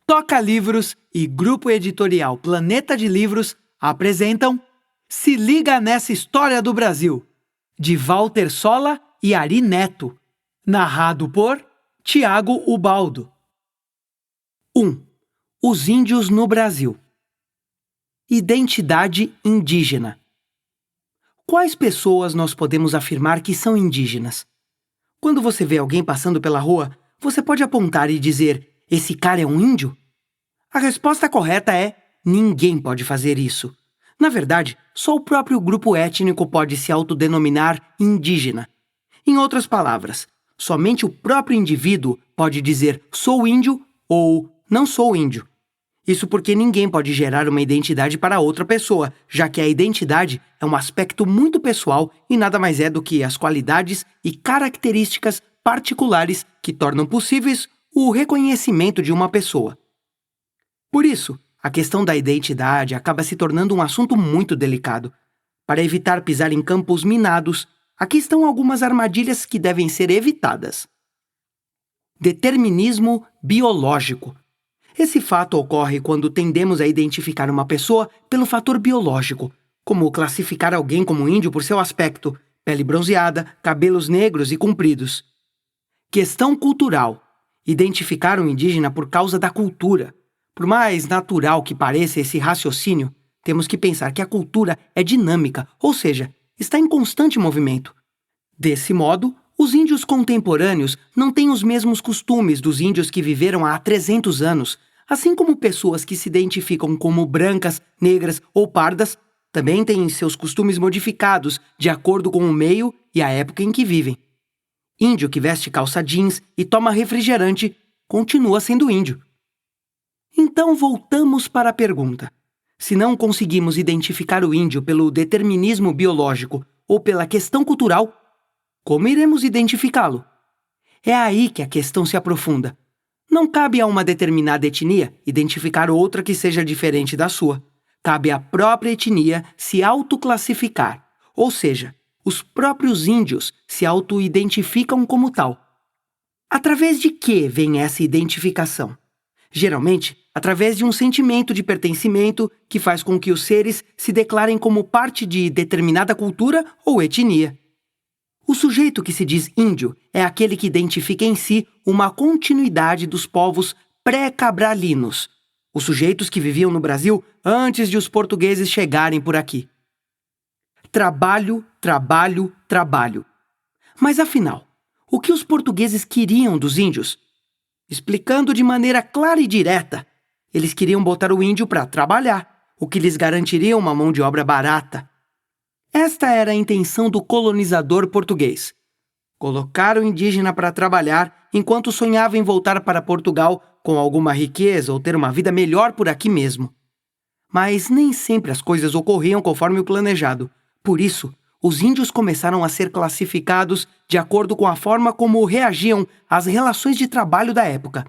Toca Livros e Grupo Editorial Planeta de Livros apresentam Se Liga Nessa História do Brasil, de Walter Sola e Ari Neto, narrado por Tiago Ubaldo. 1. Os índios no Brasil. Identidade indígena. Quais pessoas nós podemos afirmar que são indígenas? Quando você vê alguém passando pela rua, você pode apontar e dizer: esse cara é um índio? A resposta correta é: ninguém pode fazer isso. Na verdade, só o próprio grupo étnico pode se autodenominar indígena. Em outras palavras, somente o próprio indivíduo pode dizer sou índio ou não sou índio. Isso porque ninguém pode gerar uma identidade para outra pessoa, já que a identidade é um aspecto muito pessoal e nada mais é do que as qualidades e características particulares que tornam possíveis o reconhecimento de uma pessoa. Por isso, a questão da identidade acaba se tornando um assunto muito delicado. Para evitar pisar em campos minados, aqui estão algumas armadilhas que devem ser evitadas. Determinismo biológico. Esse fato ocorre quando tendemos a identificar uma pessoa pelo fator biológico, como classificar alguém como índio por seu aspecto, pele bronzeada, cabelos negros e compridos. Questão cultural. Identificar um indígena por causa da cultura. Por mais natural que pareça esse raciocínio, temos que pensar que a cultura é dinâmica, ou seja, está em constante movimento. Desse modo, os índios contemporâneos não têm os mesmos costumes dos índios que viveram há 300 anos, assim como pessoas que se identificam como brancas, negras ou pardas também têm seus costumes modificados de acordo com o meio e a época em que vivem. Índio que veste calça jeans e toma refrigerante continua sendo índio. Então voltamos para a pergunta. Se não conseguimos identificar o índio pelo determinismo biológico ou pela questão cultural, como iremos identificá-lo? É aí que a questão se aprofunda. Não cabe a uma determinada etnia identificar outra que seja diferente da sua. Cabe à própria etnia se autoclassificar, ou seja, os próprios índios se auto-identificam como tal. Através de que vem essa identificação? Geralmente, através de um sentimento de pertencimento que faz com que os seres se declarem como parte de determinada cultura ou etnia. O sujeito que se diz índio é aquele que identifica em si uma continuidade dos povos pré-cabralinos, os sujeitos que viviam no Brasil antes de os portugueses chegarem por aqui. Trabalho, trabalho, trabalho. Mas afinal, o que os portugueses queriam dos índios? Explicando de maneira clara e direta, eles queriam botar o índio para trabalhar, o que lhes garantiria uma mão de obra barata. Esta era a intenção do colonizador português. Colocar o indígena para trabalhar enquanto sonhava em voltar para Portugal com alguma riqueza ou ter uma vida melhor por aqui mesmo. Mas nem sempre as coisas ocorriam conforme o planejado. Por isso, os índios começaram a ser classificados de acordo com a forma como reagiam às relações de trabalho da época.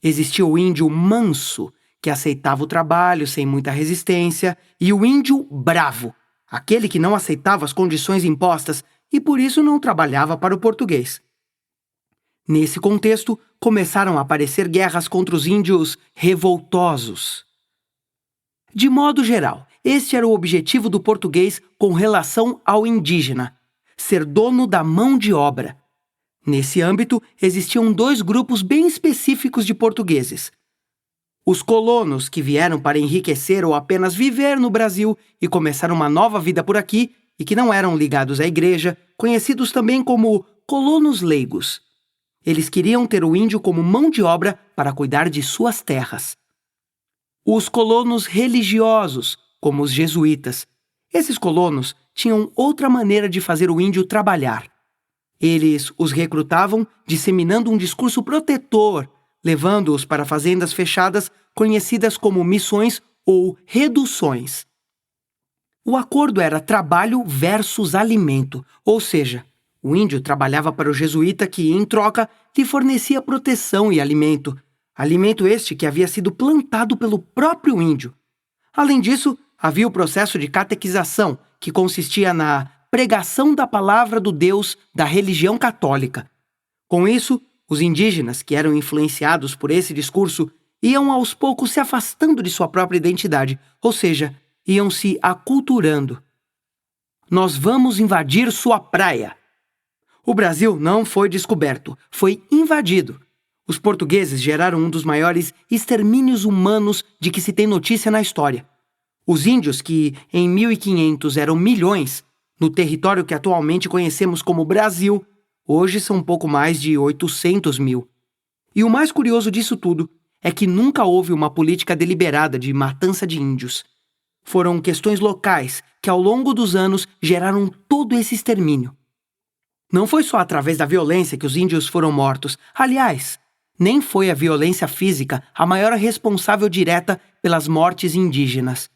Existia o índio manso, que aceitava o trabalho sem muita resistência, e o índio bravo, aquele que não aceitava as condições impostas e por isso não trabalhava para o português. Nesse contexto, começaram a aparecer guerras contra os índios revoltosos. De modo geral, este era o objetivo do português com relação ao indígena: ser dono da mão de obra. Nesse âmbito, existiam dois grupos bem específicos de portugueses. Os colonos, que vieram para enriquecer ou apenas viver no Brasil e começar uma nova vida por aqui, e que não eram ligados à igreja, conhecidos também como colonos leigos. Eles queriam ter o índio como mão de obra para cuidar de suas terras. Os colonos religiosos, como os jesuítas. Esses colonos tinham outra maneira de fazer o índio trabalhar. Eles os recrutavam disseminando um discurso protetor, levando-os para fazendas fechadas conhecidas como missões ou reduções. O acordo era trabalho versus alimento, ou seja, o índio trabalhava para o jesuíta que, em troca, lhe fornecia proteção e alimento. Alimento este que havia sido plantado pelo próprio índio. Além disso, havia o processo de catequização, que consistia na pregação da palavra do Deus da religião católica. Com isso, os indígenas, que eram influenciados por esse discurso, iam aos poucos se afastando de sua própria identidade, ou seja, iam se aculturando. Nós vamos invadir sua praia. O Brasil não foi descoberto, foi invadido. Os portugueses geraram um dos maiores extermínios humanos de que se tem notícia na história. Os índios, que em 1500 eram milhões, no território que atualmente conhecemos como Brasil, hoje são pouco mais de 800 mil. E o mais curioso disso tudo é que nunca houve uma política deliberada de matança de índios. Foram questões locais que ao longo dos anos geraram todo esse extermínio. Não foi só através da violência que os índios foram mortos. Aliás, nem foi a violência física a maior responsável direta pelas mortes indígenas.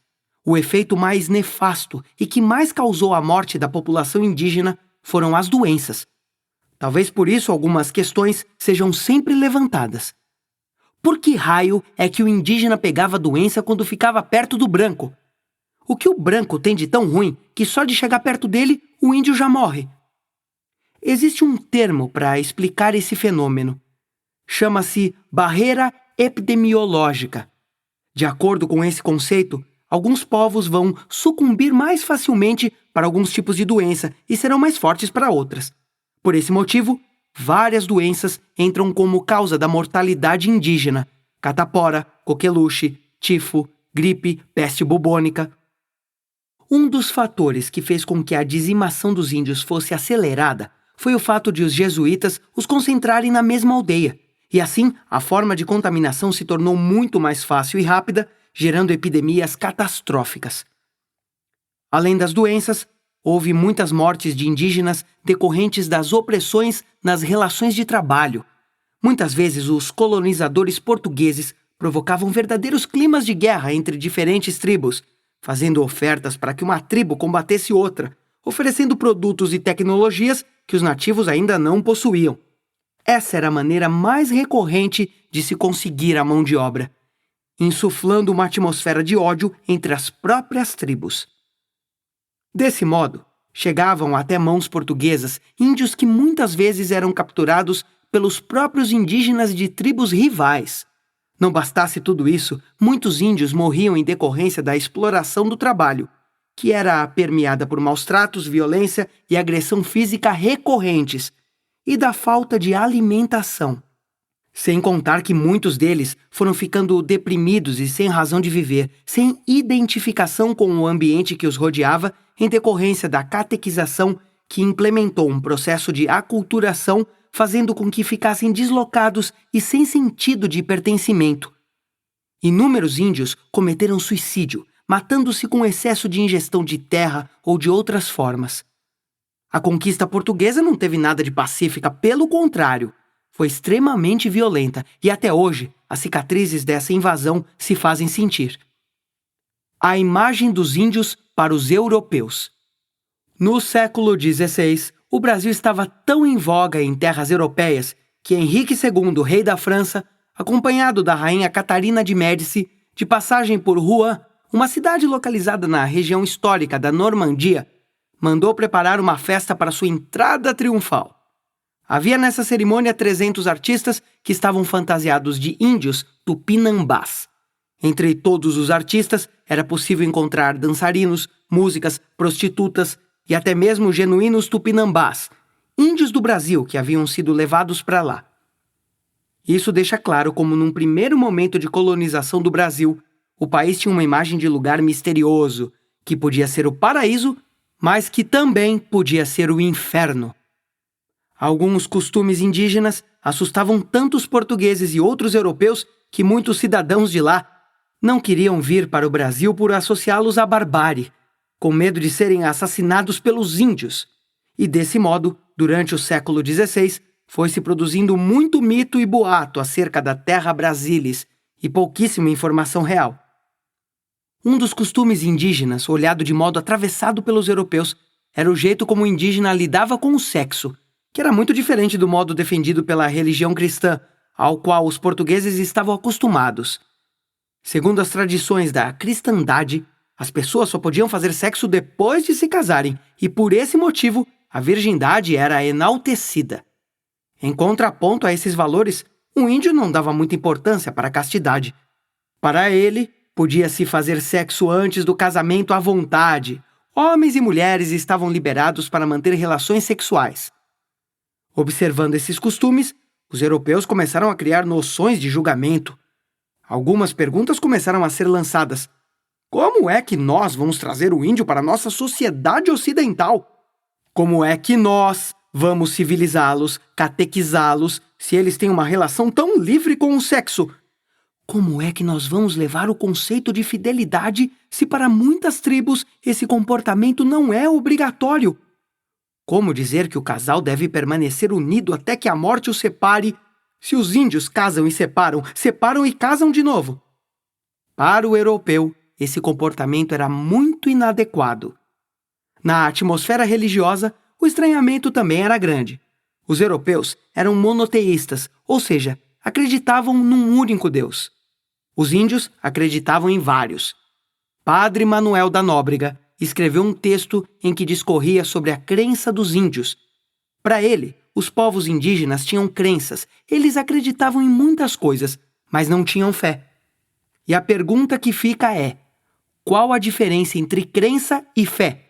O efeito mais nefasto e que mais causou a morte da população indígena foram as doenças. Talvez por isso algumas questões sejam sempre levantadas. Por que raio é que o indígena pegava a doença quando ficava perto do branco? O que o branco tem de tão ruim que só de chegar perto dele, o índio já morre? Existe um termo para explicar esse fenômeno. Chama-se barreira epidemiológica. De acordo com esse conceito, alguns povos vão sucumbir mais facilmente para alguns tipos de doença e serão mais fortes para outras. Por esse motivo, várias doenças entram como causa da mortalidade indígena: catapora, coqueluche, tifo, gripe, peste bubônica. Um dos fatores que fez com que a dizimação dos índios fosse acelerada foi o fato de os jesuítas os concentrarem na mesma aldeia, e assim a forma de contaminação se tornou muito mais fácil e rápida, gerando epidemias catastróficas. Além das doenças, houve muitas mortes de indígenas decorrentes das opressões nas relações de trabalho. Muitas vezes os colonizadores portugueses provocavam verdadeiros climas de guerra entre diferentes tribos, fazendo ofertas para que uma tribo combatesse outra, oferecendo produtos e tecnologias que os nativos ainda não possuíam. Essa era a maneira mais recorrente de se conseguir a mão de obra, insuflando uma atmosfera de ódio entre as próprias tribos. Desse modo, chegavam até mãos portuguesas índios que muitas vezes eram capturados pelos próprios indígenas de tribos rivais. Não bastasse tudo isso, muitos índios morriam em decorrência da exploração do trabalho, que era permeada por maus-tratos, violência e agressão física recorrentes, e da falta de alimentação. Sem contar que muitos deles foram ficando deprimidos e sem razão de viver, sem identificação com o ambiente que os rodeava, em decorrência da catequização que implementou um processo de aculturação, fazendo com que ficassem deslocados e sem sentido de pertencimento. Inúmeros índios cometeram suicídio, matando-se com excesso de ingestão de terra ou de outras formas. A conquista portuguesa não teve nada de pacífica, pelo contrário, foi extremamente violenta e até hoje as cicatrizes dessa invasão se fazem sentir. A imagem dos índios para os europeus. No século XVI, o Brasil estava tão em voga em terras europeias que Henrique II, rei da França, acompanhado da rainha Catarina de Médici, de passagem por Rouen, uma cidade localizada na região histórica da Normandia, mandou preparar uma festa para sua entrada triunfal. Havia nessa cerimônia 300 artistas que estavam fantasiados de índios tupinambás. Entre todos os artistas, era possível encontrar dançarinos, músicas, prostitutas e até mesmo genuínos tupinambás, índios do Brasil que haviam sido levados para lá. Isso deixa claro como, num primeiro momento de colonização do Brasil, o país tinha uma imagem de lugar misterioso, que podia ser o paraíso, mas que também podia ser o inferno. Alguns costumes indígenas assustavam tanto os portugueses e outros europeus que muitos cidadãos de lá não queriam vir para o Brasil por associá-los à barbárie, com medo de serem assassinados pelos índios. E desse modo, durante o século XVI, foi se produzindo muito mito e boato acerca da Terra Brasilis e pouquíssima informação real. Um dos costumes indígenas, olhado de modo atravessado pelos europeus, era o jeito como o indígena lidava com o sexo, que era muito diferente do modo defendido pela religião cristã, ao qual os portugueses estavam acostumados. Segundo as tradições da cristandade, as pessoas só podiam fazer sexo depois de se casarem, e por esse motivo, a virgindade era enaltecida. Em contraponto a esses valores, O índio não dava muita importância para a castidade. Para ele, podia-se fazer sexo antes do casamento à vontade. Homens e mulheres estavam liberados para manter relações sexuais. Observando esses costumes, os europeus começaram a criar noções de julgamento. Algumas perguntas começaram a ser lançadas. Como é que nós vamos trazer o índio para a nossa sociedade ocidental? Como é que nós vamos civilizá-los, catequizá-los, se eles têm uma relação tão livre com o sexo? Como é que nós vamos levar o conceito de fidelidade se para muitas tribos esse comportamento não é obrigatório? Como dizer que o casal deve permanecer unido até que a morte os separe, se os índios casam e separam, separam e casam de novo? Para o europeu, esse comportamento era muito inadequado. Na atmosfera religiosa, o estranhamento também era grande. Os europeus eram monoteístas, ou seja, acreditavam num único Deus. Os índios acreditavam em vários. Padre Manuel da Nóbrega escreveu um texto em que discorria sobre a crença dos índios. Para ele, os povos indígenas tinham crenças, eles acreditavam em muitas coisas, mas não tinham fé. E a pergunta que fica é: qual a diferença entre crença e fé?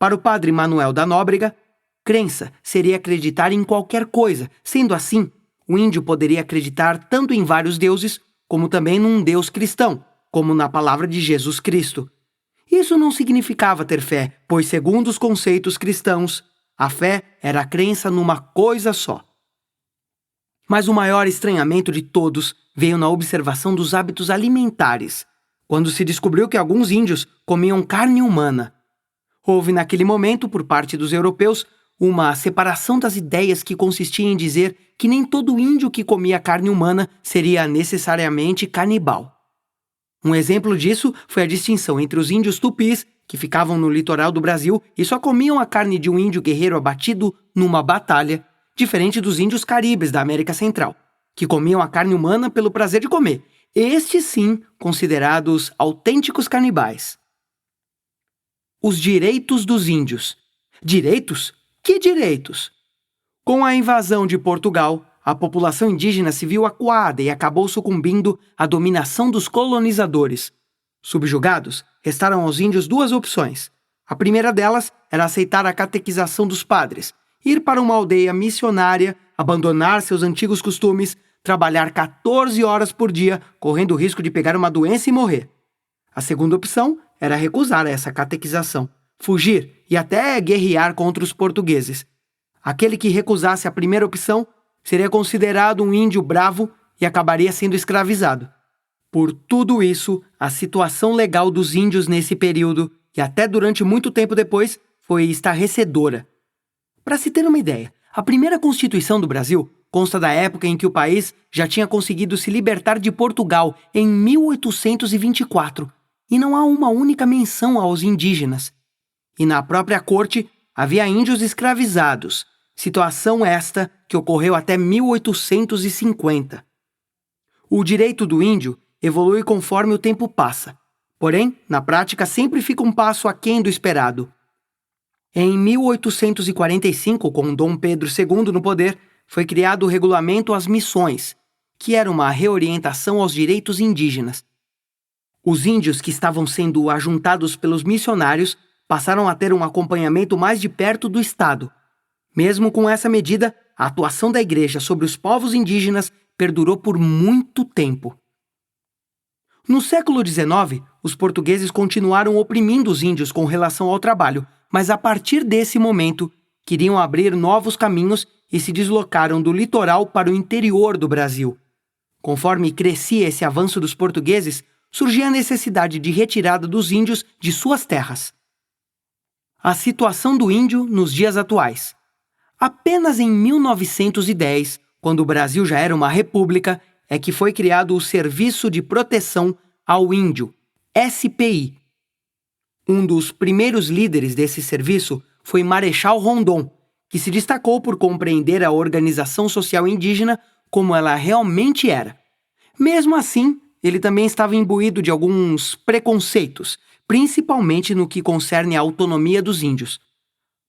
Para o padre Manuel da Nóbrega, crença seria acreditar em qualquer coisa. Sendo assim, o índio poderia acreditar tanto em vários deuses, como também num Deus cristão, como na palavra de Jesus Cristo. Isso não significava ter fé, pois, segundo os conceitos cristãos, a fé era a crença numa coisa só. Mas o maior estranhamento de todos veio na observação dos hábitos alimentares, quando se descobriu que alguns índios comiam carne humana. Houve naquele momento, por parte dos europeus, uma separação das ideias que consistia em dizer que nem todo índio que comia carne humana seria necessariamente canibal. Um exemplo disso foi a distinção entre os índios tupis, que ficavam no litoral do Brasil e só comiam a carne de um índio guerreiro abatido numa batalha, diferente dos índios caribes da América Central, que comiam a carne humana pelo prazer de comer, estes sim considerados autênticos canibais. Os direitos dos índios. Direitos? Que direitos? Com a invasão de Portugal, a população indígena se viu acuada e acabou sucumbindo à dominação dos colonizadores. Subjugados, restaram aos índios duas opções. A primeira delas era aceitar a catequização dos padres, ir para uma aldeia missionária, abandonar seus antigos costumes, trabalhar 14 horas por dia, correndo o risco de pegar uma doença e morrer. A segunda opção era recusar essa catequização, fugir e até guerrear contra os portugueses. Aquele que recusasse a primeira opção seria considerado um índio bravo e acabaria sendo escravizado. Por tudo isso, a situação legal dos índios nesse período, e até durante muito tempo depois, foi estarrecedora. Para se ter uma ideia, a primeira Constituição do Brasil consta da época em que o país já tinha conseguido se libertar de Portugal em 1824, e não há uma única menção aos indígenas. E na própria corte havia índios escravizados, situação esta que ocorreu até 1850. O direito do índio evolui conforme o tempo passa, porém, na prática sempre fica um passo aquém do esperado. Em 1845, com Dom Pedro II no poder, foi criado o Regulamento às Missões, que era uma reorientação aos direitos indígenas. Os índios que estavam sendo ajuntados pelos missionários passaram a ter um acompanhamento mais de perto do Estado. Mesmo com essa medida, a atuação da Igreja sobre os povos indígenas perdurou por muito tempo. No século XIX, os portugueses continuaram oprimindo os índios com relação ao trabalho, mas a partir desse momento, queriam abrir novos caminhos e se deslocaram do litoral para o interior do Brasil. Conforme crescia esse avanço dos portugueses, surgia a necessidade de retirada dos índios de suas terras. A situação do índio nos dias atuais. Apenas em 1910, quando o Brasil já era uma república, é que foi criado o Serviço de Proteção ao Índio, SPI. Um dos primeiros líderes desse serviço foi Marechal Rondon, que se destacou por compreender a organização social indígena como ela realmente era. Mesmo assim, ele também estava imbuído de alguns preconceitos, principalmente no que concerne à autonomia dos índios.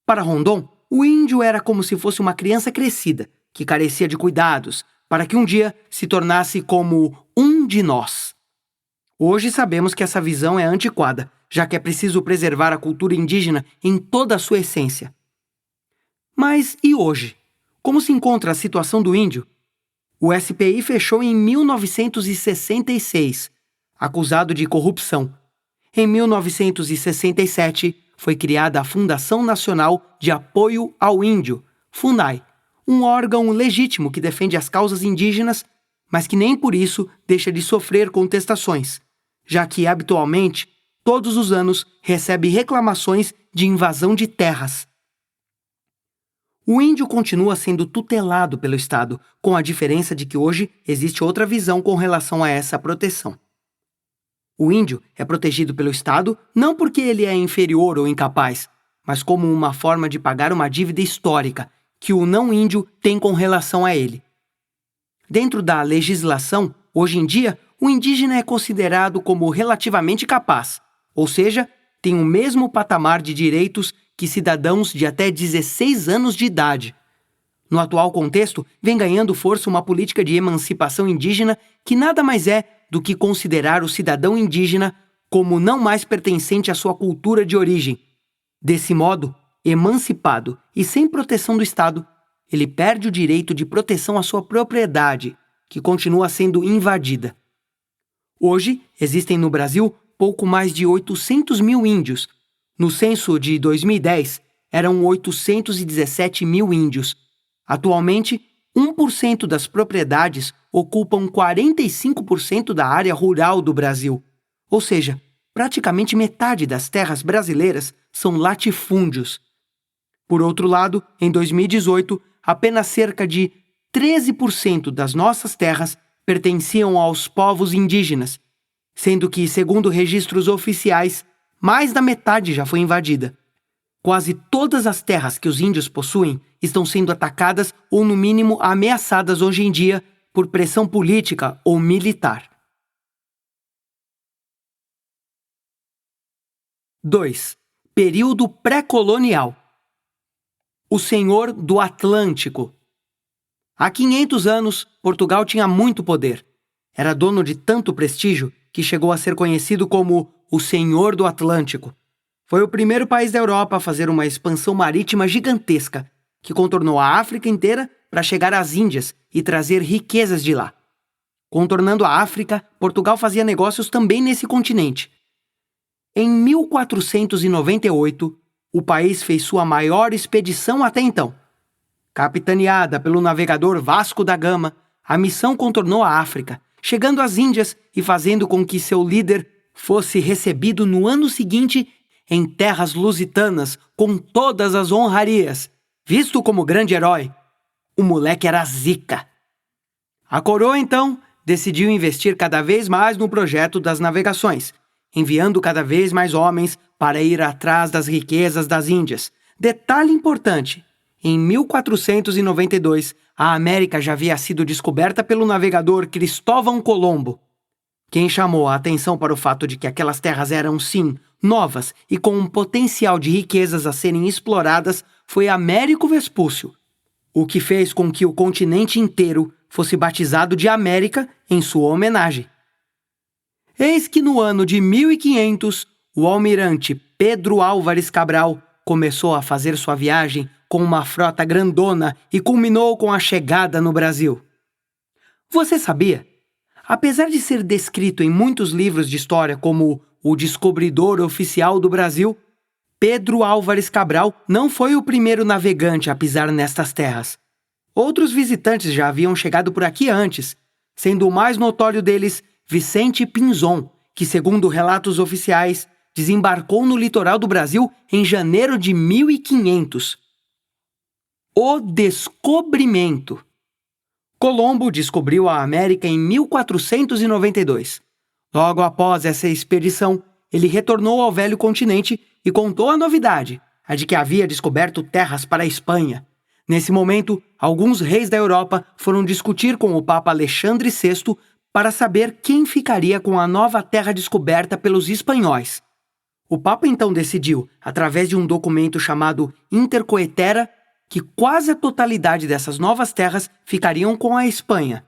Para Rondon, o índio era como se fosse uma criança crescida, que carecia de cuidados, para que um dia se tornasse como um de nós. Hoje sabemos que essa visão é antiquada, já que é preciso preservar a cultura indígena em toda a sua essência. Mas e hoje? Como se encontra a situação do índio? O SPI fechou em 1966, acusado de corrupção. Em 1967, foi criada a Fundação Nacional de Apoio ao Índio, FUNAI, um órgão legítimo que defende as causas indígenas, mas que nem por isso deixa de sofrer contestações, já que, habitualmente, todos os anos recebe reclamações de invasão de terras. O índio continua sendo tutelado pelo Estado, com a diferença de que hoje existe outra visão com relação a essa proteção. O índio é protegido pelo Estado não porque ele é inferior ou incapaz, mas como uma forma de pagar uma dívida histórica que o não-índio tem com relação a ele. Dentro da legislação, hoje em dia, o indígena é considerado como relativamente capaz, ou seja, tem o mesmo patamar de direitos que cidadãos de até 16 anos de idade. No atual contexto, vem ganhando força uma política de emancipação indígena que nada mais é do que considerar o cidadão indígena como não mais pertencente à sua cultura de origem. Desse modo, emancipado e sem proteção do Estado, ele perde o direito de proteção à sua propriedade, que continua sendo invadida. Hoje, existem no Brasil pouco mais de 800 mil índios. No censo de 2010, eram 817 mil índios. Atualmente, 1% das propriedades ocupam 45% da área rural do Brasil. Ou seja, praticamente metade das terras brasileiras são latifúndios. Por outro lado, em 2018, apenas cerca de 13% das nossas terras pertenciam aos povos indígenas, sendo que, segundo registros oficiais, mais da metade já foi invadida. Quase todas as terras que os índios possuem estão sendo atacadas ou, no mínimo, ameaçadas hoje em dia por pressão política ou militar. 2. Período pré-colonial. O Senhor do Atlântico. Há 500 anos, Portugal tinha muito poder. Era dono de tanto prestígio que chegou a ser conhecido como o Senhor do Atlântico. Foi o primeiro país da Europa a fazer uma expansão marítima gigantesca, que contornou a África inteira para chegar às Índias e trazer riquezas de lá. Contornando a África, Portugal fazia negócios também nesse continente. Em 1498, o país fez sua maior expedição até então. Capitaneada pelo navegador Vasco da Gama, a missão contornou a África, chegando às Índias e fazendo com que seu líder fosse recebido no ano seguinte em terras lusitanas com todas as honrarias, visto como grande herói. O moleque era zica. A coroa, então, decidiu investir cada vez mais no projeto das navegações, enviando cada vez mais homens para ir atrás das riquezas das Índias. Detalhe importante: em 1492, a América já havia sido descoberta pelo navegador Cristóvão Colombo. Quem chamou a atenção para o fato de que aquelas terras eram, sim, novas e com um potencial de riquezas a serem exploradas foi Américo Vespúcio, o que fez com que o continente inteiro fosse batizado de América em sua homenagem. Eis que no ano de 1500, o almirante Pedro Álvares Cabral começou a fazer sua viagem com uma frota grandona e culminou com a chegada no Brasil. Você sabia? Apesar de ser descrito em muitos livros de história como o descobridor oficial do Brasil, Pedro Álvares Cabral não foi o primeiro navegante a pisar nestas terras. Outros visitantes já haviam chegado por aqui antes, sendo o mais notório deles Vicente Pinzon, que, segundo relatos oficiais, desembarcou no litoral do Brasil em janeiro de 1500. O descobrimento. Colombo descobriu a América em 1492. Logo após essa expedição, ele retornou ao velho continente e contou a novidade, a de que havia descoberto terras para a Espanha. Nesse momento, alguns reis da Europa foram discutir com o Papa Alexandre VI para saber quem ficaria com a nova terra descoberta pelos espanhóis. O Papa então decidiu, através de um documento chamado Intercoetera, que quase a totalidade dessas novas terras ficariam com a Espanha.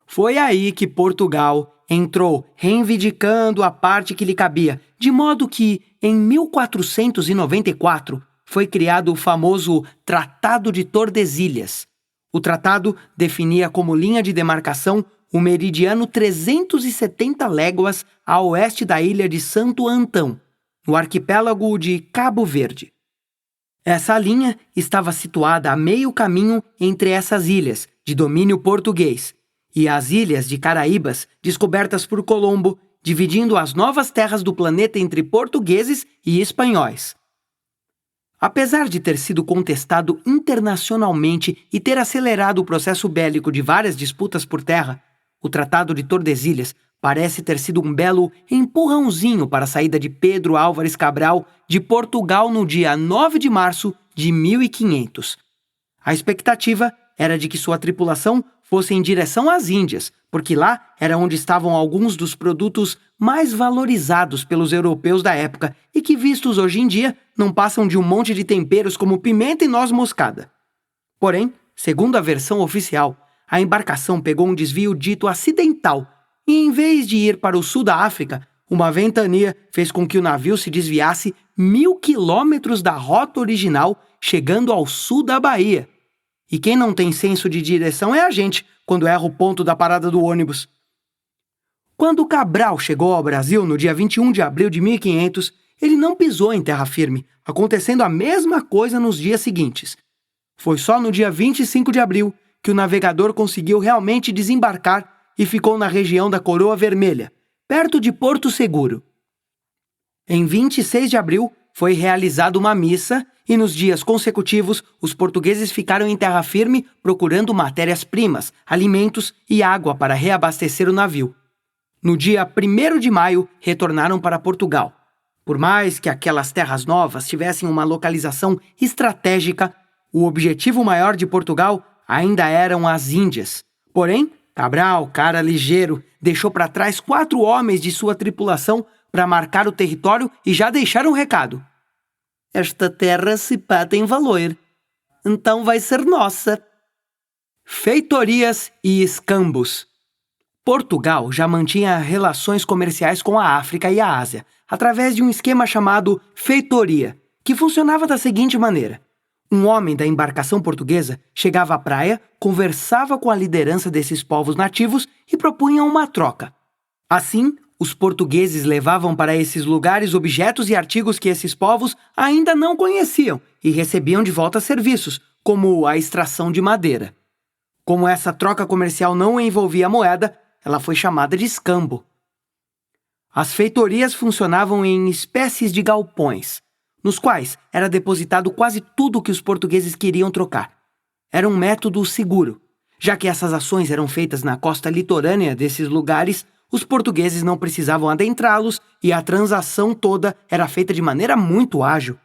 Foi aí que Portugal entrou reivindicando a parte que lhe cabia, de modo que, em 1494, foi criado o famoso Tratado de Tordesilhas. O tratado definia como linha de demarcação o meridiano 370 léguas a oeste da ilha de Santo Antão, no arquipélago de Cabo Verde. Essa linha estava situada a meio caminho entre essas ilhas, de domínio português, e as ilhas de Caraíbas, descobertas por Colombo, dividindo as novas terras do planeta entre portugueses e espanhóis. Apesar de ter sido contestado internacionalmente e ter acelerado o processo bélico de várias disputas por terra, o Tratado de Tordesilhas parece ter sido um belo empurrãozinho para a saída de Pedro Álvares Cabral de Portugal no dia 9 de março de 1500. A expectativa era de que sua tripulação fosse em direção às Índias, porque lá era onde estavam alguns dos produtos mais valorizados pelos europeus da época e que, vistos hoje em dia, não passam de um monte de temperos como pimenta e noz moscada. Porém, segundo a versão oficial, a embarcação pegou um desvio dito acidental e, em vez de ir para o sul da África, uma ventania fez com que o navio se desviasse 1000 quilômetros da rota original, chegando ao sul da Bahia. E quem não tem senso de direção é a gente, quando erra o ponto da parada do ônibus. Quando Cabral chegou ao Brasil no dia 21 de abril de 1500, ele não pisou em terra firme, acontecendo a mesma coisa nos dias seguintes. Foi só no dia 25 de abril que o navegador conseguiu realmente desembarcar e ficou na região da Coroa Vermelha, perto de Porto Seguro. Em 26 de abril, foi realizada uma missa e nos dias consecutivos os portugueses ficaram em terra firme procurando matérias-primas, alimentos e água para reabastecer o navio. No dia 1º de maio, retornaram para Portugal. Por mais que aquelas terras novas tivessem uma localização estratégica, o objetivo maior de Portugal ainda eram as Índias. Porém, Cabral, cara ligeiro, deixou para trás 4 homens de sua tripulação para marcar o território e já deixaram um recado. Esta terra se pá tem valor, então vai ser nossa. Feitorias e escambos. Portugal já mantinha relações comerciais com a África e a Ásia, através de um esquema chamado feitoria, que funcionava da seguinte maneira. Um homem da embarcação portuguesa chegava à praia, conversava com a liderança desses povos nativos e propunha uma troca. Assim, os portugueses levavam para esses lugares objetos e artigos que esses povos ainda não conheciam e recebiam de volta serviços, como a extração de madeira. Como essa troca comercial não envolvia moeda, ela foi chamada de escambo. As feitorias funcionavam em espécies de galpões, nos quais era depositado quase tudo o que os portugueses queriam trocar. Era um método seguro. Já que essas ações eram feitas na costa litorânea desses lugares, os portugueses não precisavam adentrá-los e a transação toda era feita de maneira muito ágil.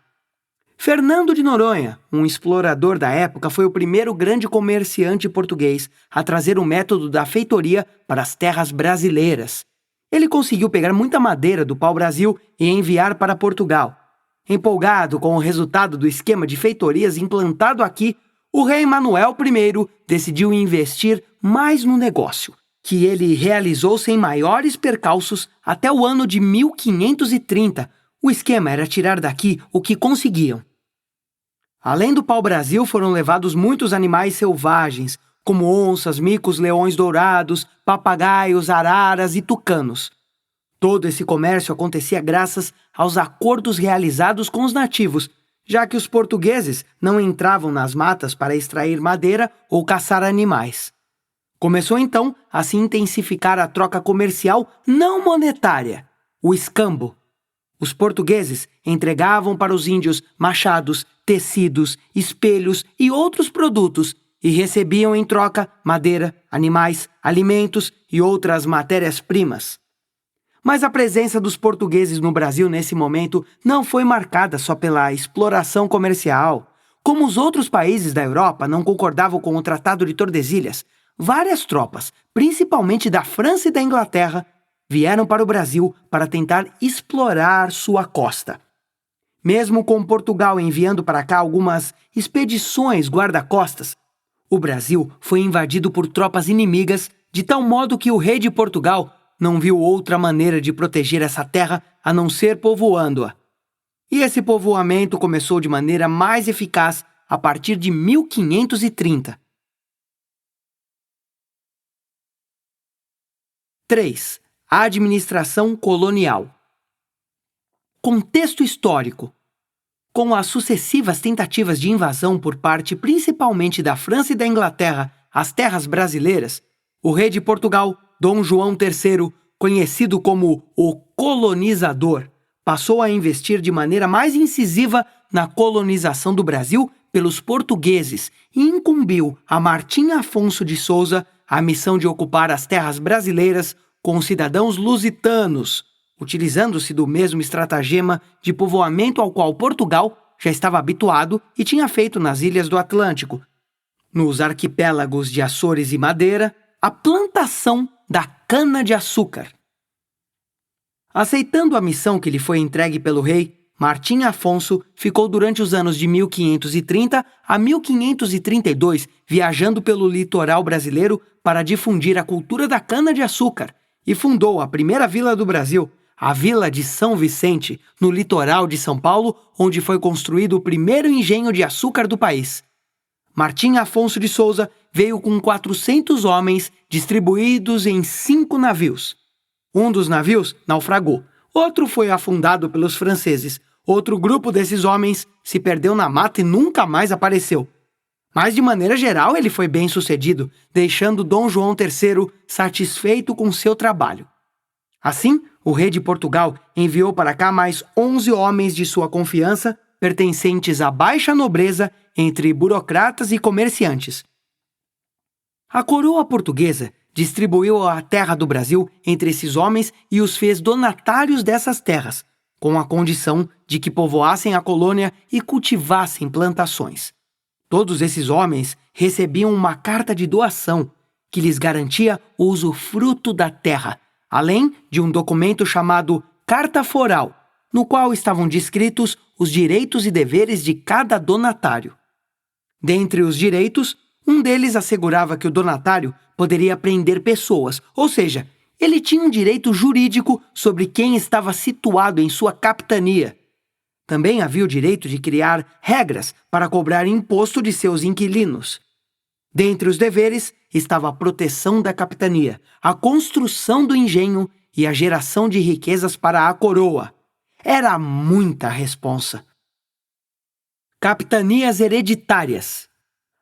Fernando de Noronha, um explorador da época, foi o primeiro grande comerciante português a trazer o método da feitoria para as terras brasileiras. Ele conseguiu pegar muita madeira do pau-brasil e enviar para Portugal. Empolgado com o resultado do esquema de feitorias implantado aqui, o rei Manuel I decidiu investir mais no negócio, que ele realizou sem maiores percalços até o ano de 1530. O esquema era tirar daqui o que conseguiam. Além do pau-brasil, foram levados muitos animais selvagens, como onças, micos, leões dourados, papagaios, araras e tucanos. Todo esse comércio acontecia graças aos acordos realizados com os nativos, já que os portugueses não entravam nas matas para extrair madeira ou caçar animais. Começou então a se intensificar a troca comercial não monetária, o escambo. Os portugueses entregavam para os índios machados, tecidos, espelhos e outros produtos e recebiam em troca madeira, animais, alimentos e outras matérias-primas. Mas a presença dos portugueses no Brasil nesse momento não foi marcada só pela exploração comercial. Como os outros países da Europa não concordavam com o Tratado de Tordesilhas, várias tropas, principalmente da França e da Inglaterra, vieram para o Brasil para tentar explorar sua costa. Mesmo com Portugal enviando para cá algumas expedições guarda-costas, o Brasil foi invadido por tropas inimigas de tal modo que o rei de Portugal não viu outra maneira de proteger essa terra a não ser povoando-a. E esse povoamento começou de maneira mais eficaz a partir de 1530. 3. A administração colonial. Contexto histórico. Com as sucessivas tentativas de invasão por parte principalmente da França e da Inglaterra às terras brasileiras, o rei de Portugal, Dom João III, conhecido como o colonizador, passou a investir de maneira mais incisiva na colonização do Brasil pelos portugueses e incumbiu a Martim Afonso de Souza a missão de ocupar as terras brasileiras com cidadãos lusitanos, utilizando-se do mesmo estratagema de povoamento ao qual Portugal já estava habituado e tinha feito nas ilhas do Atlântico, nos arquipélagos de Açores e Madeira, a plantação da cana-de-açúcar. Aceitando a missão que lhe foi entregue pelo rei, Martim Afonso ficou durante os anos de 1530 a 1532 viajando pelo litoral brasileiro para difundir a cultura da cana-de-açúcar e fundou a primeira vila do Brasil, a Vila de São Vicente, no litoral de São Paulo, onde foi construído o primeiro engenho de açúcar do país. Martim Afonso de Souza veio com 400 homens distribuídos em 5 navios. Um dos navios naufragou, outro foi afundado pelos franceses, outro grupo desses homens se perdeu na mata e nunca mais apareceu. Mas, de maneira geral, ele foi bem sucedido, deixando Dom João III satisfeito com seu trabalho. Assim, o rei de Portugal enviou para cá mais 11 homens de sua confiança, pertencentes à baixa nobreza entre burocratas e comerciantes. A coroa portuguesa distribuiu a terra do Brasil entre esses homens e os fez donatários dessas terras, com a condição de que povoassem a colônia e cultivassem plantações. Todos esses homens recebiam uma carta de doação que lhes garantia o usufruto da terra, além de um documento chamado Carta Foral, no qual estavam descritos os direitos e deveres de cada donatário. Dentre os direitos, um deles assegurava que o donatário poderia prender pessoas, ou seja, ele tinha um direito jurídico sobre quem estava situado em sua capitania. Também havia o direito de criar regras para cobrar imposto de seus inquilinos. Dentre os deveres estava a proteção da capitania, a construção do engenho e a geração de riquezas para a coroa. Era muita responsa. Capitanias hereditárias.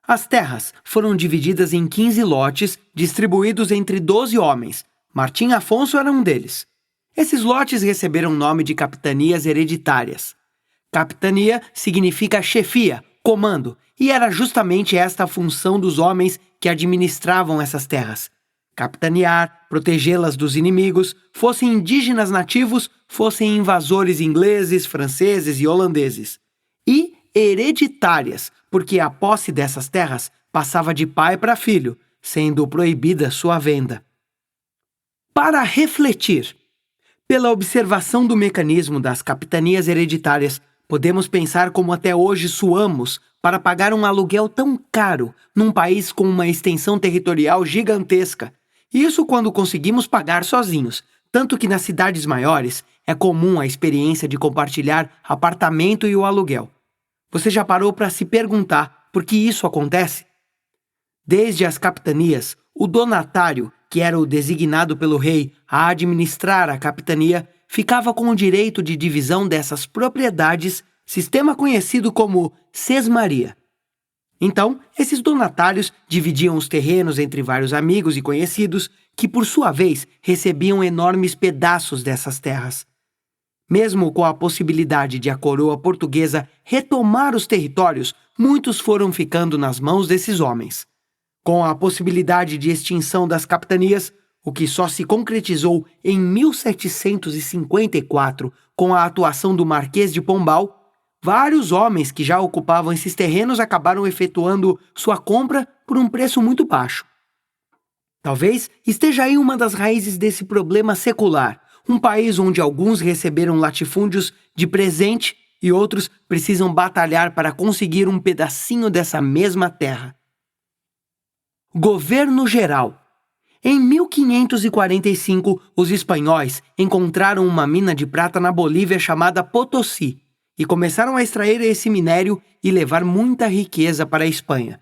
As terras foram divididas em 15 lotes, distribuídos entre 12 homens. Martim Afonso era um deles. Esses lotes receberam o nome de capitanias hereditárias. Capitania significa chefia, comando, e era justamente esta a função dos homens que administravam essas terras. Capitanear, protegê-las dos inimigos, fossem indígenas nativos, fossem invasores ingleses, franceses e holandeses. E hereditárias, porque a posse dessas terras passava de pai para filho, sendo proibida sua venda. Para refletir, pela observação do mecanismo das capitanias hereditárias, podemos pensar como até hoje suamos para pagar um aluguel tão caro num país com uma extensão territorial gigantesca. Isso quando conseguimos pagar sozinhos, tanto que nas cidades maiores é comum a experiência de compartilhar apartamento e o aluguel. Você já parou para se perguntar por que isso acontece? Desde as capitanias, o donatário, que era o designado pelo rei a administrar a capitania, ficava com o direito de divisão dessas propriedades, sistema conhecido como sesmaria. Então, esses donatários dividiam os terrenos entre vários amigos e conhecidos, que por sua vez recebiam enormes pedaços dessas terras. Mesmo com a possibilidade de a coroa portuguesa retomar os territórios, muitos foram ficando nas mãos desses homens. Com a possibilidade de extinção das capitanias, o que só se concretizou em 1754 com a atuação do Marquês de Pombal, vários homens que já ocupavam esses terrenos acabaram efetuando sua compra por um preço muito baixo. Talvez esteja aí uma das raízes desse problema secular, um país onde alguns receberam latifúndios de presente e outros precisam batalhar para conseguir um pedacinho dessa mesma terra. Governo geral. Em 1545, os espanhóis encontraram uma mina de prata na Bolívia chamada Potosí e começaram a extrair esse minério e levar muita riqueza para a Espanha.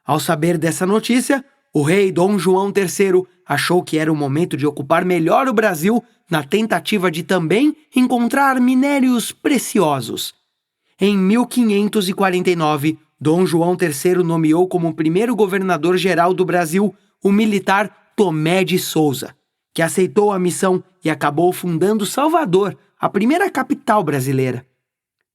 Ao saber dessa notícia, o rei Dom João III achou que era o momento de ocupar melhor o Brasil na tentativa de também encontrar minérios preciosos. Em 1549, Dom João III nomeou como primeiro governador-geral do Brasil o militar Tomé de Souza, que aceitou a missão e acabou fundando Salvador, a primeira capital brasileira.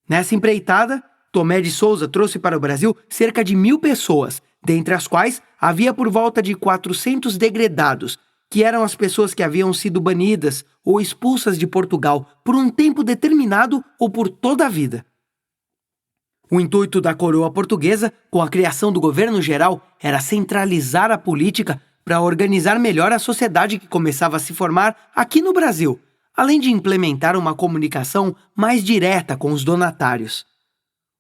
Nessa empreitada, Tomé de Souza trouxe para o Brasil cerca de 1.000 pessoas, dentre as quais havia por volta de 400 degredados, que eram as pessoas que haviam sido banidas ou expulsas de Portugal por um tempo determinado ou por toda a vida. O intuito da coroa portuguesa, com a criação do governo geral, era centralizar a política para organizar melhor a sociedade que começava a se formar aqui no Brasil, além de implementar uma comunicação mais direta com os donatários.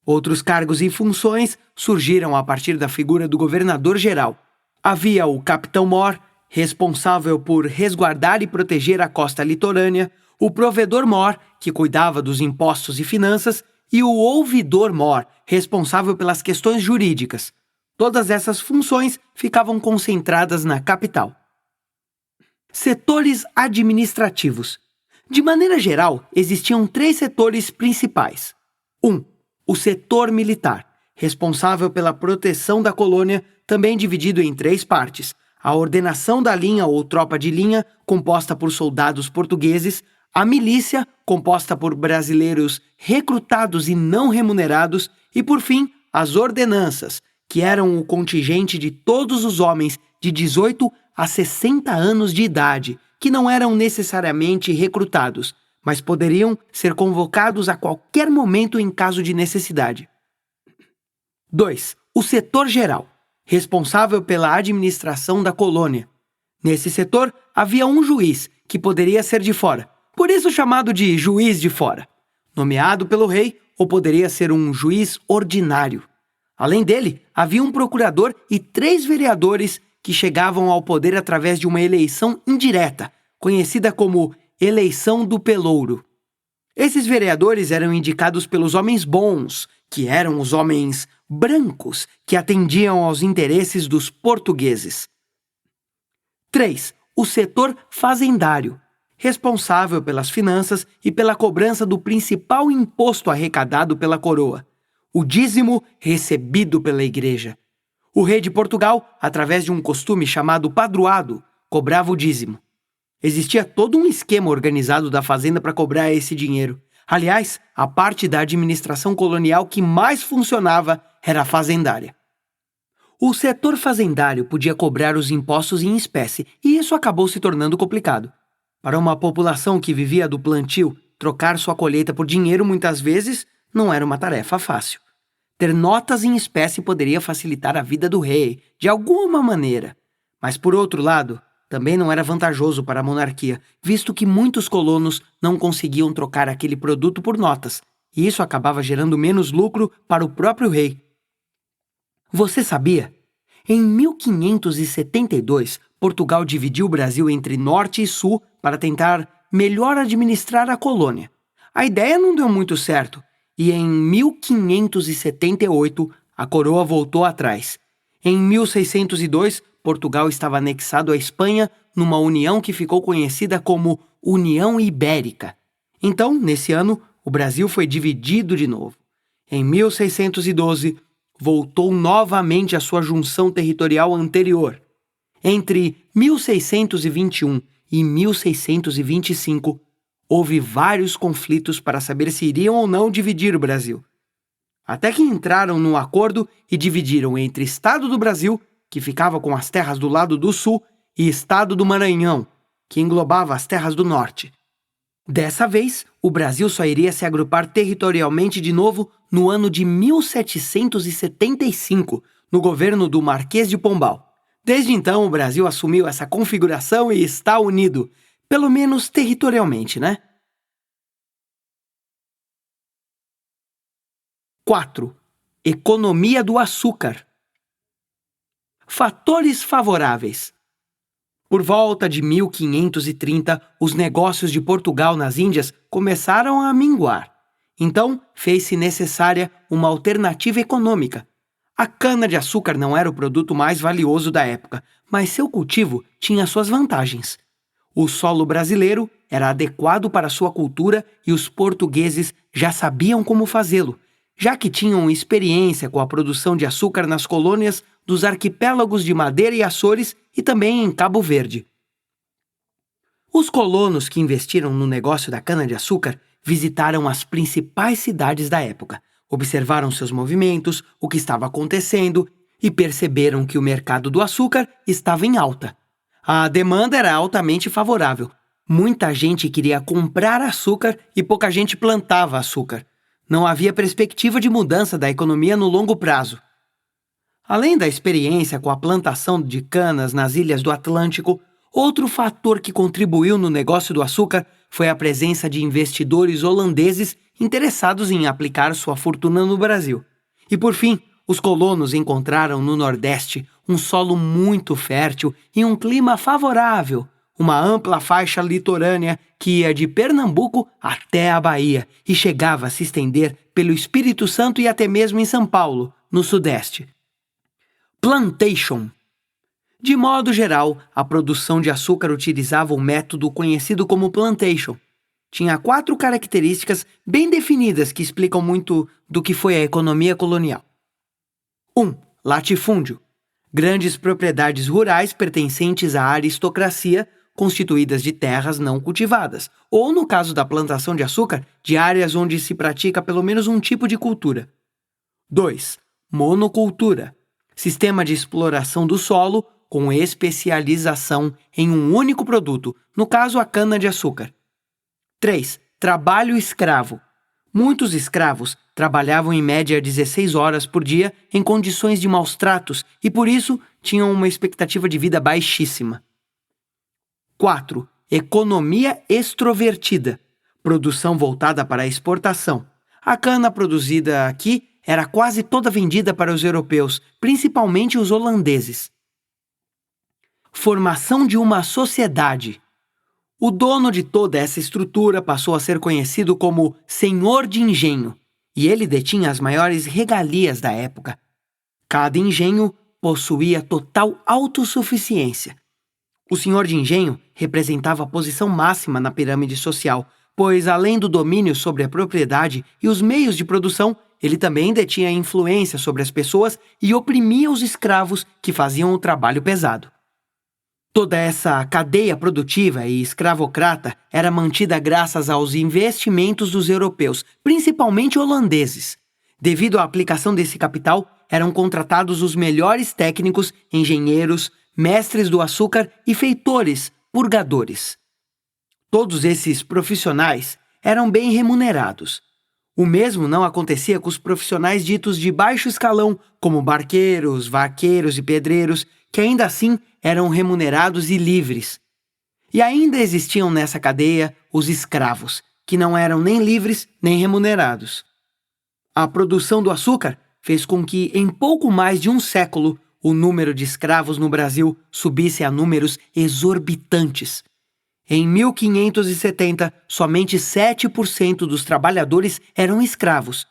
Outros cargos e funções surgiram a partir da figura do governador-geral. Havia o capitão-mor, responsável por resguardar e proteger a costa litorânea, o provedor-mor, que cuidava dos impostos e finanças, e o ouvidor-mor, responsável pelas questões jurídicas. Todas essas funções ficavam concentradas na capital. Setores administrativos. De maneira geral, existiam 3 setores principais. 1. O setor militar, responsável pela proteção da colônia, também dividido em 3 partes. A ordenação da linha ou tropa de linha, composta por soldados portugueses, a milícia, composta por brasileiros recrutados e não remunerados, e, por fim, as ordenanças, que eram o contingente de todos os homens de 18 a 60 anos de idade, que não eram necessariamente recrutados, mas poderiam ser convocados a qualquer momento em caso de necessidade. 2. O setor geral, responsável pela administração da colônia. Nesse setor, havia um juiz, que poderia ser de fora, por isso chamado de juiz de fora, nomeado pelo rei, ou poderia ser um juiz ordinário. Além dele, havia um procurador e 3 vereadores que chegavam ao poder através de uma eleição indireta, conhecida como eleição do pelouro. Esses vereadores eram indicados pelos homens bons, que eram os homens brancos, que atendiam aos interesses dos portugueses. 3. O setor fazendário, responsável pelas finanças e pela cobrança do principal imposto arrecadado pela coroa, o dízimo recebido pela igreja. O rei de Portugal, através de um costume chamado padroado, cobrava o dízimo. Existia todo um esquema organizado da fazenda para cobrar esse dinheiro. Aliás, a parte da administração colonial que mais funcionava era a fazendária. O setor fazendário podia cobrar os impostos em espécie, e isso acabou se tornando complicado. Para uma população que vivia do plantio, trocar sua colheita por dinheiro muitas vezes não era uma tarefa fácil. Ter notas em espécie poderia facilitar a vida do rei, de alguma maneira. Mas, por outro lado, também não era vantajoso para a monarquia, visto que muitos colonos não conseguiam trocar aquele produto por notas, e isso acabava gerando menos lucro para o próprio rei. Você sabia? Em 1572, Portugal dividiu o Brasil entre norte e sul para tentar melhor administrar a colônia. A ideia não deu muito certo, e em 1578 a coroa voltou atrás. Em 1602, Portugal estava anexado à Espanha numa união que ficou conhecida como União Ibérica. Então, nesse ano, o Brasil foi dividido de novo. Em 1612, voltou novamente à sua junção territorial anterior. Entre 1621 e 1625, houve vários conflitos para saber se iriam ou não dividir o Brasil. Até que entraram num acordo e dividiram entre Estado do Brasil, que ficava com as terras do lado do sul, e Estado do Maranhão, que englobava as terras do norte. Dessa vez, o Brasil só iria se agrupar territorialmente de novo no ano de 1775, no governo do Marquês de Pombal. Desde então, o Brasil assumiu essa configuração e está unido, pelo menos territorialmente, né? 4. Economia do açúcar. Fatores favoráveis. Por volta de 1530, os negócios de Portugal nas Índias começaram a minguar. Então, fez-se necessária uma alternativa econômica. A cana-de-açúcar não era o produto mais valioso da época, mas seu cultivo tinha suas vantagens. O solo brasileiro era adequado para sua cultura e os portugueses já sabiam como fazê-lo, já que tinham experiência com a produção de açúcar nas colônias dos arquipélagos de Madeira e Açores e também em Cabo Verde. Os colonos que investiram no negócio da cana-de-açúcar visitaram as principais cidades da época, observaram seus movimentos, o que estava acontecendo e perceberam que o mercado do açúcar estava em alta. A demanda era altamente favorável. Muita gente queria comprar açúcar e pouca gente plantava açúcar. Não havia perspectiva de mudança da economia no longo prazo. Além da experiência com a plantação de canas nas ilhas do Atlântico, outro fator que contribuiu no negócio do açúcar foi a presença de investidores holandeses interessados em aplicar sua fortuna no Brasil. E por fim, os colonos encontraram no Nordeste um solo muito fértil e um clima favorável, uma ampla faixa litorânea que ia de Pernambuco até a Bahia e chegava a se estender pelo Espírito Santo e até mesmo em São Paulo, no Sudeste. Plantation. De modo geral, a produção de açúcar utilizava o método conhecido como plantation. Tinha 4 características bem definidas que explicam muito do que foi a economia colonial. 1. Latifúndio. Grandes propriedades rurais pertencentes à aristocracia, constituídas de terras não cultivadas, ou, no caso da plantação de açúcar, de áreas onde se pratica pelo menos um tipo de cultura. 2. Monocultura. Sistema de exploração do solo com especialização em um único produto, no caso a cana-de-açúcar. 3. Trabalho escravo. Muitos escravos trabalhavam em média 16 horas por dia em condições de maus tratos e, por isso, tinham uma expectativa de vida baixíssima. 4. Economia extrovertida. Produção voltada para a exportação. A cana produzida aqui era quase toda vendida para os europeus, principalmente os holandeses. Formação de uma sociedade. O dono de toda essa estrutura passou a ser conhecido como Senhor de Engenho, e ele detinha as maiores regalias da época. Cada engenho possuía total autossuficiência. O senhor de engenho representava a posição máxima na pirâmide social, pois, além do domínio sobre a propriedade e os meios de produção, ele também detinha influência sobre as pessoas e oprimia os escravos que faziam o trabalho pesado. Toda essa cadeia produtiva e escravocrata era mantida graças aos investimentos dos europeus, principalmente holandeses. Devido à aplicação desse capital, eram contratados os melhores técnicos, engenheiros, mestres do açúcar e feitores, purgadores. Todos esses profissionais eram bem remunerados. O mesmo não acontecia com os profissionais ditos de baixo escalão, como barqueiros, vaqueiros e pedreiros, que ainda assim eram remunerados e livres. E ainda existiam nessa cadeia os escravos, que não eram nem livres nem remunerados. A produção do açúcar fez com que, em pouco mais de um século, o número de escravos no Brasil subisse a números exorbitantes. Em 1570, somente 7% dos trabalhadores eram escravos.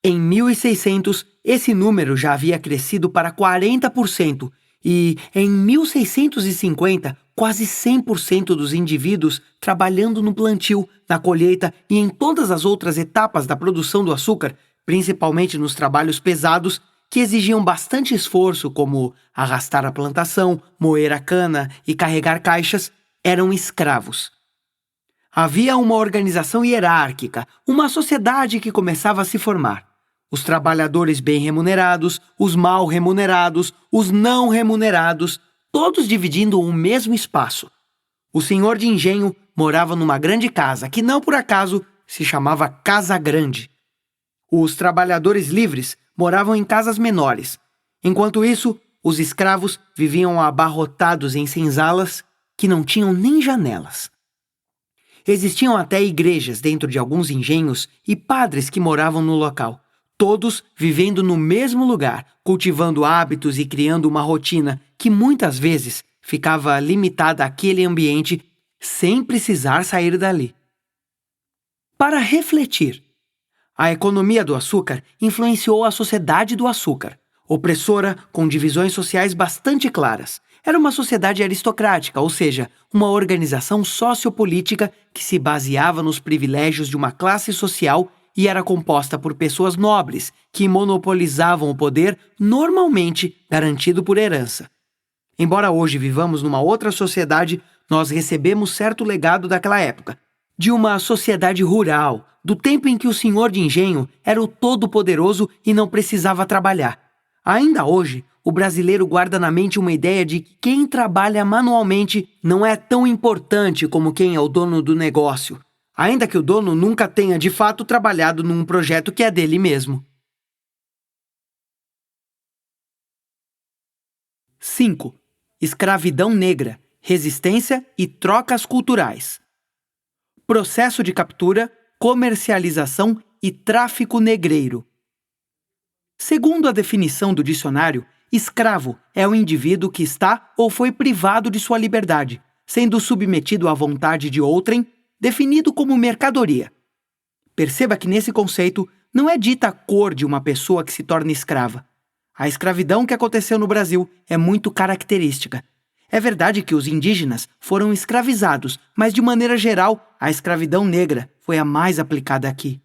Em 1600, esse número já havia crescido para 40%, e em 1650, quase 100% dos indivíduos trabalhando no plantio, na colheita e em todas as outras etapas da produção do açúcar, principalmente nos trabalhos pesados, que exigiam bastante esforço, como arrastar a plantação, moer a cana e carregar caixas, eram escravos. Havia uma organização hierárquica, uma sociedade que começava a se formar. Os trabalhadores bem remunerados, os mal remunerados, os não remunerados, todos dividindo o mesmo espaço. O senhor de engenho morava numa grande casa, que não por acaso se chamava Casa Grande. Os trabalhadores livres moravam em casas menores. Enquanto isso, os escravos viviam abarrotados em senzalas que não tinham nem janelas. Existiam até igrejas dentro de alguns engenhos e padres que moravam no local. todos vivendo no mesmo lugar, cultivando hábitos e criando uma rotina que muitas vezes ficava limitada àquele ambiente sem precisar sair dali. Para refletir, a economia do açúcar influenciou a sociedade do açúcar, opressora com divisões sociais bastante claras. Era uma sociedade aristocrática, ou seja, uma organização sociopolítica que se baseava nos privilégios de uma classe social e era composta por pessoas nobres que monopolizavam o poder, normalmente garantido por herança. Embora hoje vivamos numa outra sociedade, nós recebemos certo legado daquela época, de uma sociedade rural, do tempo em que o senhor de engenho era o todo-poderoso e não precisava trabalhar. Ainda hoje, o brasileiro guarda na mente uma ideia de que quem trabalha manualmente não é tão importante como quem é o dono do negócio, ainda que o dono nunca tenha de fato trabalhado num projeto que é dele mesmo. 5. Escravidão negra, resistência e trocas culturais. Processo de captura, comercialização e tráfico negreiro. Segundo a definição do dicionário, escravo é o indivíduo que está ou foi privado de sua liberdade, sendo submetido à vontade de outrem, definido como mercadoria. Perceba que nesse conceito não é dita a cor de uma pessoa que se torna escrava. A escravidão que aconteceu no Brasil é muito característica. É verdade que os indígenas foram escravizados, mas de maneira geral, a escravidão negra foi a mais aplicada aqui.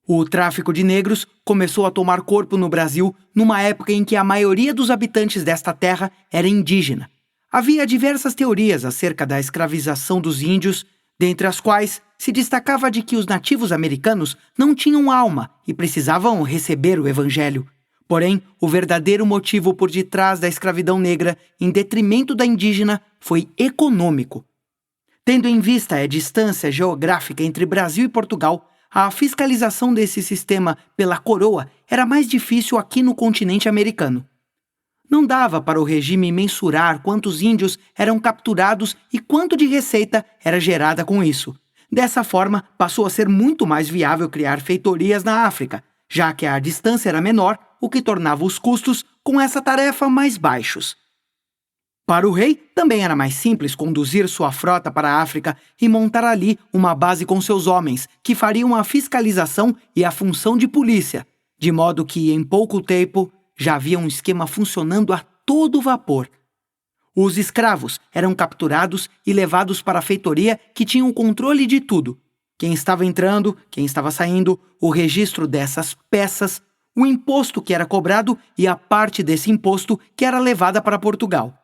O tráfico de negros começou a tomar corpo no Brasil numa época em que a maioria dos habitantes desta terra era indígena. Havia diversas teorias acerca da escravização dos índios, dentre as quais se destacava de que os nativos americanos não tinham alma e precisavam receber o evangelho. Porém, o verdadeiro motivo por detrás da escravidão negra, em detrimento da indígena, foi econômico. Tendo em vista a distância geográfica entre Brasil e Portugal, a fiscalização desse sistema pela coroa era mais difícil aqui no continente americano. Não dava para o regime mensurar quantos índios eram capturados e quanto de receita era gerada com isso. Dessa forma, passou a ser muito mais viável criar feitorias na África, já que a distância era menor, o que tornava os custos com essa tarefa mais baixos. Para o rei, também era mais simples conduzir sua frota para a África e montar ali uma base com seus homens, que fariam a fiscalização e a função de polícia, de modo que, em pouco tempo, já havia um esquema funcionando a todo vapor. Os escravos eram capturados e levados para a feitoria que tinha o controle de tudo. Quem estava entrando, quem estava saindo, o registro dessas peças, o imposto que era cobrado e a parte desse imposto que era levada para Portugal.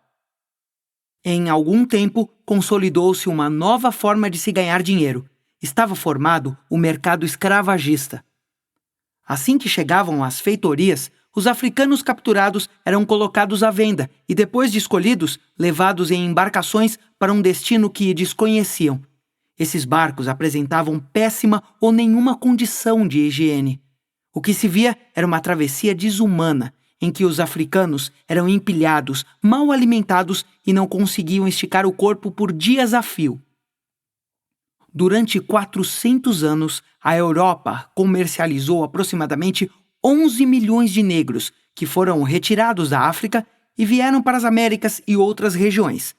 Em algum tempo, consolidou-se uma nova forma de se ganhar dinheiro. Estava formado o mercado escravagista. Assim que chegavam às feitorias, os africanos capturados eram colocados à venda e, depois de escolhidos, levados em embarcações para um destino que desconheciam. Esses barcos apresentavam péssima ou nenhuma condição de higiene. O que se via era uma travessia desumana, em que os africanos eram empilhados, mal alimentados e não conseguiam esticar o corpo por dias a fio. Durante 400 anos, a Europa comercializou aproximadamente 11 milhões de negros, que foram retirados da África e vieram para as Américas e outras regiões.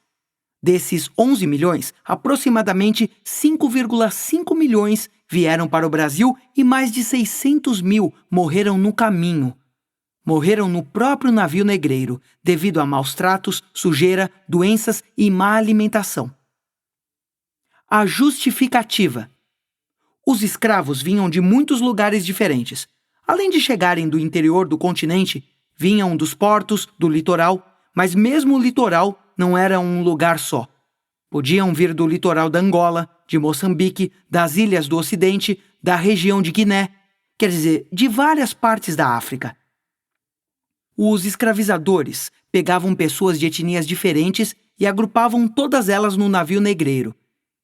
Desses 11 milhões, aproximadamente 5,5 milhões vieram para o Brasil e mais de 600 mil morreram no caminho. Morreram no próprio navio negreiro, devido a maus tratos, sujeira, doenças e má alimentação. A justificativa. Os escravos vinham de muitos lugares diferentes. Além de chegarem do interior do continente, vinham dos portos, do litoral, mas mesmo o litoral não era um lugar só. Podiam vir do litoral da Angola, de Moçambique, das ilhas do Ocidente, da região de Guiné, quer dizer, de várias partes da África. Os escravizadores pegavam pessoas de etnias diferentes e agrupavam todas elas no navio negreiro.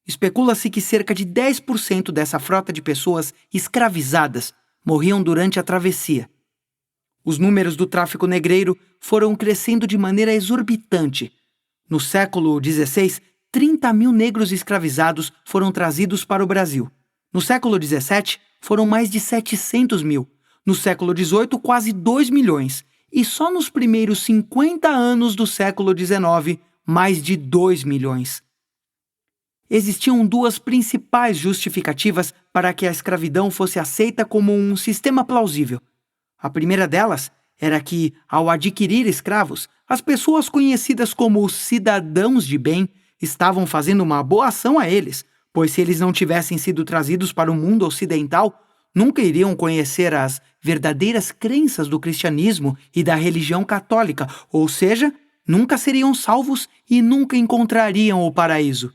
Especula-se que cerca de 10% dessa frota de pessoas escravizadas morriam durante a travessia. Os números do tráfico negreiro foram crescendo de maneira exorbitante. No século XVI, 30 mil negros escravizados foram trazidos para o Brasil. No século XVII, foram mais de 700 mil. No século XVIII, quase 2 milhões. E só nos primeiros 50 anos do século XIX, mais de 2 milhões. Existiam duas principais justificativas para que a escravidão fosse aceita como um sistema plausível. A primeira delas era que, ao adquirir escravos, as pessoas conhecidas como cidadãos de bem estavam fazendo uma boa ação a eles, pois se eles não tivessem sido trazidos para o mundo ocidental, nunca iriam conhecer as verdadeiras crenças do cristianismo e da religião católica, ou seja, nunca seriam salvos e nunca encontrariam o paraíso.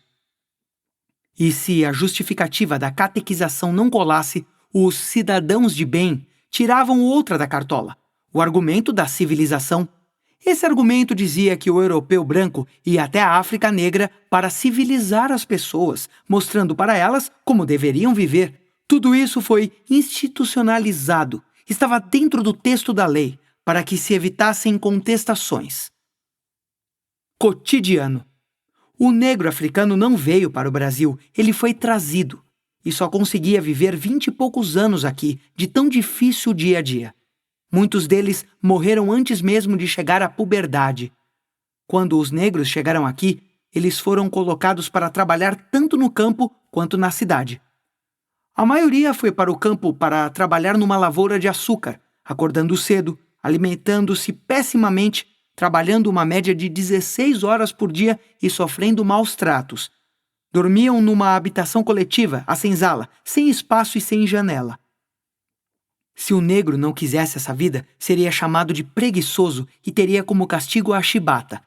E se a justificativa da catequização não colasse, os cidadãos de bem tiravam outra da cartola, o argumento da civilização. Esse argumento dizia que o europeu branco ia até a África Negra para civilizar as pessoas, mostrando para elas como deveriam viver. Tudo isso foi institucionalizado, estava dentro do texto da lei, para que se evitassem contestações. Cotidiano. O negro africano não veio para o Brasil, ele foi trazido. E só conseguia viver 20 e poucos anos aqui, de tão difícil dia a dia. Muitos deles morreram antes mesmo de chegar à puberdade. Quando os negros chegaram aqui, eles foram colocados para trabalhar tanto no campo quanto na cidade. A maioria foi para o campo para trabalhar numa lavoura de açúcar, acordando cedo, alimentando-se pessimamente, trabalhando uma média de 16 horas por dia e sofrendo maus tratos. Dormiam numa habitação coletiva, a senzala, sem espaço e sem janela. Se o negro não quisesse essa vida, seria chamado de preguiçoso e teria como castigo a chibata.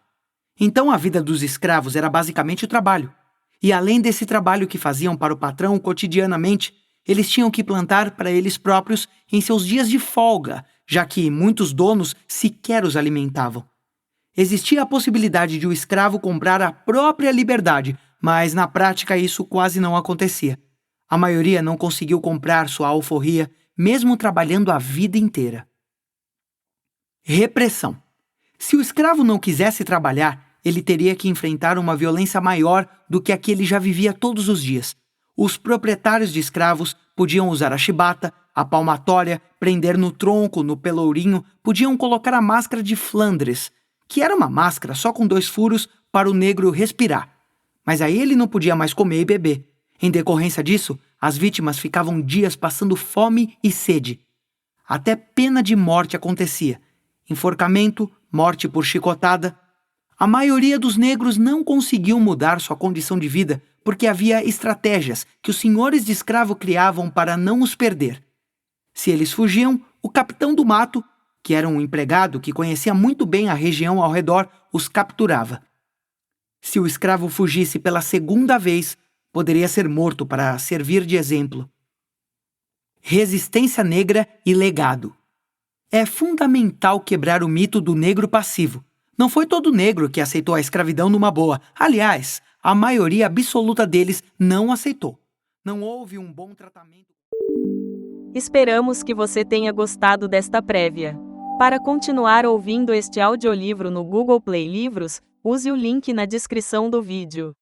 Então a vida dos escravos era basicamente o trabalho. E além desse trabalho que faziam para o patrão cotidianamente, eles tinham que plantar para eles próprios em seus dias de folga, já que muitos donos sequer os alimentavam. Existia a possibilidade de o escravo comprar a própria liberdade, mas na prática isso quase não acontecia. A maioria não conseguiu comprar sua alforria, mesmo trabalhando a vida inteira. Repressão. Se o escravo não quisesse trabalhar, ele teria que enfrentar uma violência maior do que a que ele já vivia todos os dias. Os proprietários de escravos podiam usar a chibata, a palmatória, prender no tronco, no pelourinho, podiam colocar a máscara de Flandres, que era uma máscara só com 2 furos para o negro respirar. Mas aí ele não podia mais comer e beber. Em decorrência disso, as vítimas ficavam dias passando fome e sede. Até pena de morte acontecia. Enforcamento, morte por chicotada. A maioria dos negros não conseguiu mudar sua condição de vida porque havia estratégias que os senhores de escravo criavam para não os perder. Se eles fugiam, o capitão do mato, que era um empregado que conhecia muito bem a região ao redor, os capturava. Se o escravo fugisse pela segunda vez, poderia ser morto para servir de exemplo. Resistência negra e legado. É fundamental quebrar o mito do negro passivo. Não foi todo negro que aceitou a escravidão numa boa. Aliás, a maioria absoluta deles não aceitou. Não houve um bom tratamento. Esperamos que você tenha gostado desta prévia. Para continuar ouvindo este audiolivro no Google Play Livros, use o link na descrição do vídeo.